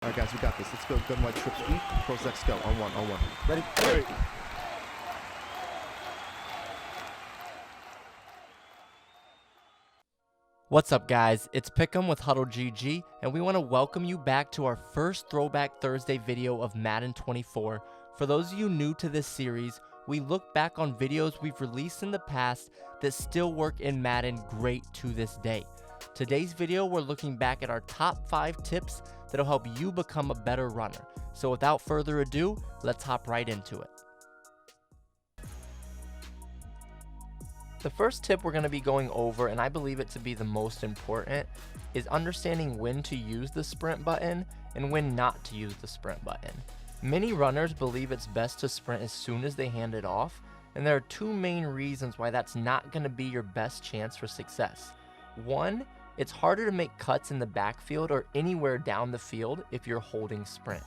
All right, guys, we got this. Let's go. Gun wide trip sweep. Pros X go. On one. Ready? Ready. What's up, guys? It's Pick'em with HuddleGG, and we want to welcome you back to our first Throwback Thursday video of Madden 24. For those of you new to this series, we look back on videos we've released in the past that still work in Madden great to this day. Today's video, we're looking back at our top 5 tips that'll help you become a better runner. So without further ado, let's hop right into it. The first tip we're going to be going over, and I believe it to be the most important, is understanding when to use the sprint button and when not to use the sprint button. Many runners believe it's best to sprint as soon as they hand it off, and there are two main reasons why that's not going to be your best chance for success. One, it's harder to make cuts in the backfield or anywhere down the field if you're holding sprint.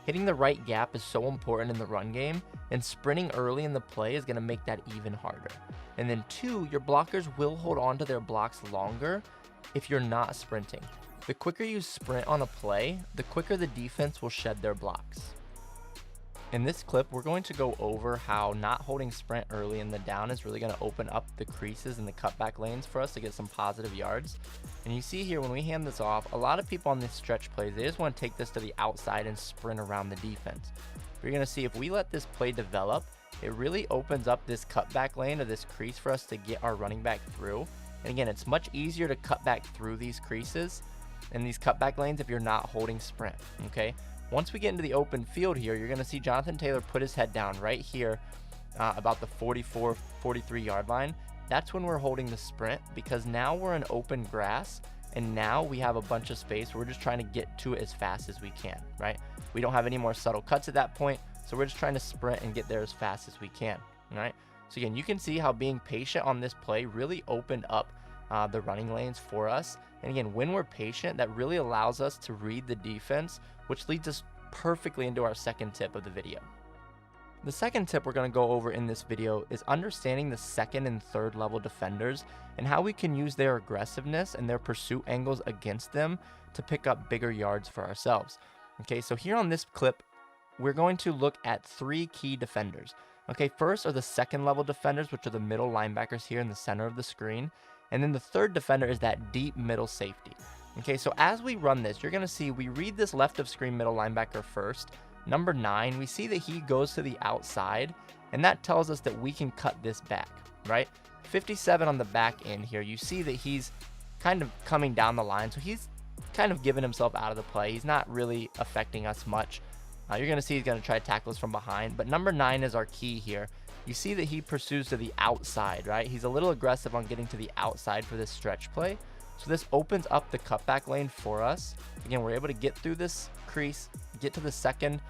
Hitting the right gap is so important in the run game, and sprinting early in the play is going to make that even harder. And then two, your blockers will hold on to their blocks longer if you're not sprinting. The quicker you sprint on a play, the quicker the defense will shed their blocks. In this clip, we're going to go over how not holding sprint early in the down is really going to open up the creases and the cutback lanes for us to get some positive yards. And you see here, when we hand this off, a lot of people on these stretch plays, they just want to take this to the outside and sprint around the defense. You're going to see if we let this play develop, it really opens up this cutback lane or this crease for us to get our running back through. And again, it's much easier to cut back through these creases and these cutback lanes if you're not holding sprint, okay? Once we get into the open field here, you're going to see Jonathan Taylor put his head down right here about the 44, 43 yard line. That's when we're holding the sprint, because now we're in open grass and now we have a bunch of space. We're just trying to get to it as fast as we can, right? We don't have any more subtle cuts at that point, so we're just trying to sprint and get there as fast as we can, all right? So again, you can see how being patient on this play really opened up the running lanes for us. And again, when we're patient, that really allows us to read the defense, which leads us perfectly into our second tip of the video. The second tip we're going to go over in this video is understanding the second and third level defenders and how we can use their aggressiveness and their pursuit angles against them to pick up bigger yards for ourselves. Okay, so here on this clip, we're going to look at 3 key defenders. Okay, first are the second level defenders, which are the middle linebackers here in the center of the screen. And then the third defender is that deep middle safety. Okay, so as we run this, you're going to see we read this left of screen middle linebacker first. Number 9, we see that he goes to the outside, and that tells us that we can cut this back, right? 57 on the back end here, you see that he's kind of coming down the line, so he's kind of giving himself out of the play. He's not really affecting us much. You're going to see he's going to try to tackle us from behind, but number 9 is our key here. You see that he pursues to the outside, right? He's a little aggressive on getting to the outside for this stretch play. So this opens up the cutback lane for us. Again, we're able to get through this crease, get through the second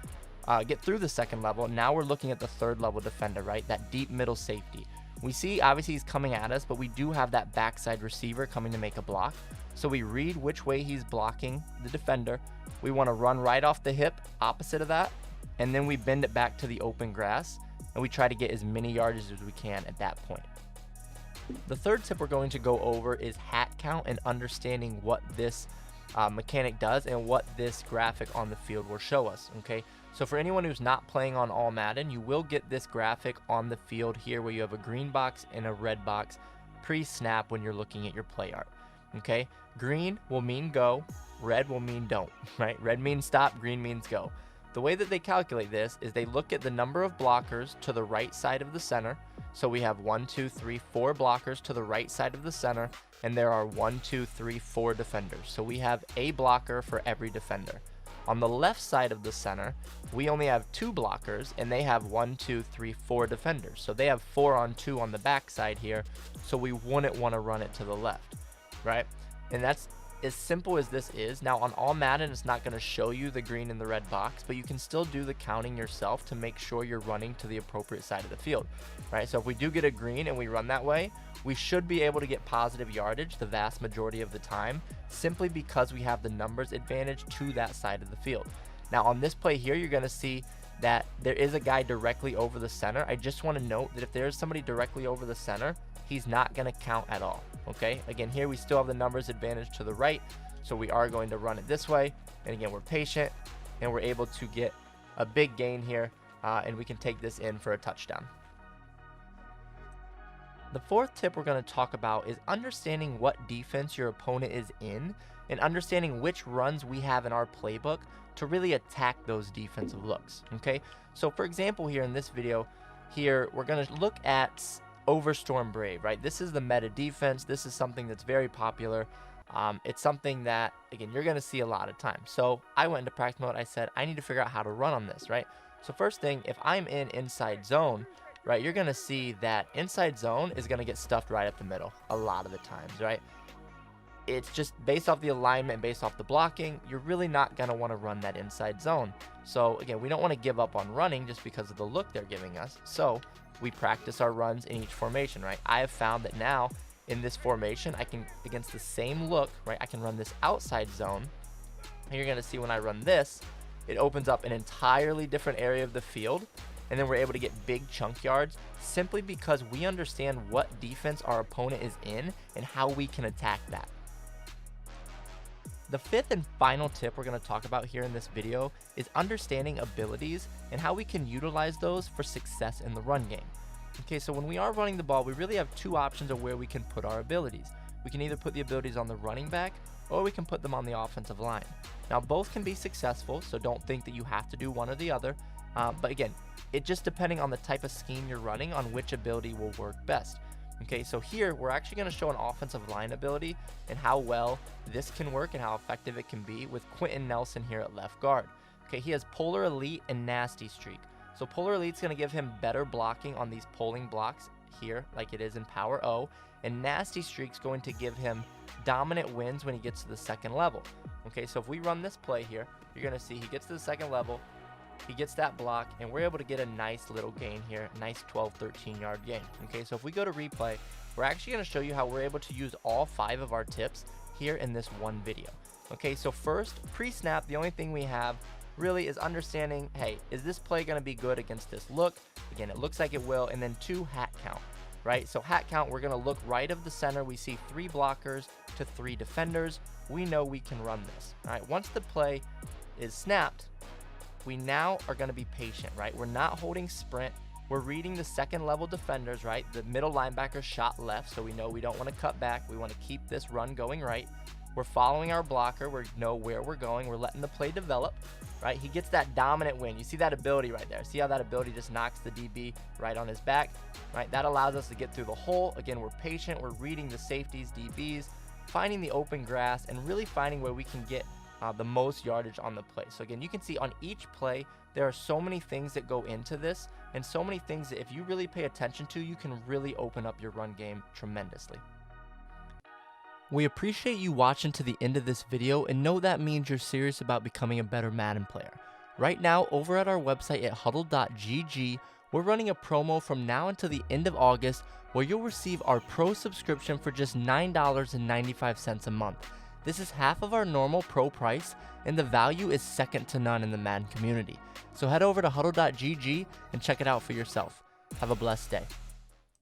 level. Now we're looking at the third level defender, right? That deep middle safety. We see obviously he's coming at us, but we do have that backside receiver coming to make a block. So we read which way he's blocking the defender. We want to run right off the hip, opposite of that, and then we bend it back to the open grass, and we try to get as many yards as we can at that point. The third tip we're going to go over is hat count and understanding what this mechanic does and what this graphic on the field will show us, okay? So for anyone who's not playing on all Madden, you will get this graphic on the field here where you have a green box and a red box pre-snap when you're looking at your play art, okay? Green will mean go, red will mean don't, right? Red means stop, green means go. The way that they calculate this is they look at the number of blockers to the right side of the center. So we have 1, 2, 3, 4 blockers to the right side of the center, and there are 1, 2, 3, 4 defenders. So we have a blocker for every defender. On the left side of the center, we only have 2 blockers, and they have 1, 2, 3, 4 defenders. So they have 4 on 2 on the back side here, so we wouldn't want to run it to the left, right? And that's as simple as this is. Now on all Madden, it's not going to show you the green and the red box, but you can still do the counting yourself to make sure you're running to the appropriate side of the field, right? So if we do get a green and we run that way, we should be able to get positive yardage the vast majority of the time, simply because we have the numbers advantage to that side of the field. Now on this play here, you're going to see that there is a guy directly over the center. I just want to note that if there's somebody directly over the center, he's not going to count at all, okay? Again, here we still have the numbers advantage to the right, So we are going to run it this way. And again, we're patient and we're able to get a big gain here, and we can take this in for a touchdown. The fourth tip we're going to talk about is understanding what defense your opponent is in and understanding which runs we have in our playbook to really attack those defensive looks. Okay, so for example, here in this video, here we're going to look at Overstorm Brave, right? This is the meta defense. This is something that's very popular. It's something that, again, you're going to see a lot of times. So I went into practice mode. I said, I need to figure out how to run on this, right? So first thing, if I'm in inside zone, right, you're going to see that inside zone is going to get stuffed right up the middle a lot of the times, right? It's just based off the alignment, based off the blocking, you're really not going to want to run that inside zone. So again, we don't want to give up on running just because of the look they're giving us. So we practice our runs in each formation, right? I have found that now in this formation, I can, against the same look, right, I can run this outside zone. And you're going to see when I run this, it opens up an entirely different area of the field. And then we're able to get big chunk yards simply because we understand what defense our opponent is in and how we can attack that. The fifth and final tip we're going to talk about here in this video is understanding abilities and how we can utilize those for success in the run game. Okay, so when we are running the ball, we really have two options of where we can put our abilities. We can either put the abilities on the running back or we can put them on the offensive line. Now, both can be successful, so don't think that you have to do one or the other. But again, it just depending on the type of scheme you're running on which ability will work best. Okay, so here we're actually going to show an offensive line ability and how well this can work and how effective it can be with Quentin Nelson here at left guard. Okay, he has Polar Elite and Nasty Streak. So Polar Elite's going to give him better blocking on these polling blocks here, like it is in Power O, and Nasty Streak's going to give him dominant wins when he gets to the second level. Okay, so if we run this play here, you're going to see he gets to the second level, he gets that block, and we're able to get a nice little gain here, a nice 12-13 yard gain. Okay, so if we go to replay, we're actually going to show you how we're able to use all 5 of our tips here in this one video. Okay, so first, pre-snap, the only thing we have really is understanding, hey, is this play going to be good against this look? Again, it looks like it will. And then 2, hat count, right? So hat count, we're going to look right of the center. We see 3 blockers to 3 defenders. We know we can run this. All right, once the play is snapped, we now are going to be patient, right? We're not holding sprint. We're reading the second level defenders, right? The middle linebacker shot left, so we know we don't want to cut back. We want to keep this run going right. We're following our blocker. We know where we're going. We're letting the play develop, right? He gets that dominant win. You see that ability right there. See how that ability just knocks the DB right on his back, right? That allows us to get through the hole. Again, we're patient. We're reading the safeties, DBs, finding the open grass, and really finding where we can get the most yardage on the play. So again, you can see on each play, there are so many things that go into this and so many things that if you really pay attention to, you can really open up your run game tremendously. We appreciate you watching to the end of this video and know that means you're serious about becoming a better Madden player. Right now, over at our website at HuddleGG, we're running a promo from now until the end of August where you'll receive our Pro subscription for just $9.95 a month. This is half of our normal Pro price, and the value is second to none in the Madden community. So head over to HuddleGG and check it out for yourself. Have a blessed day.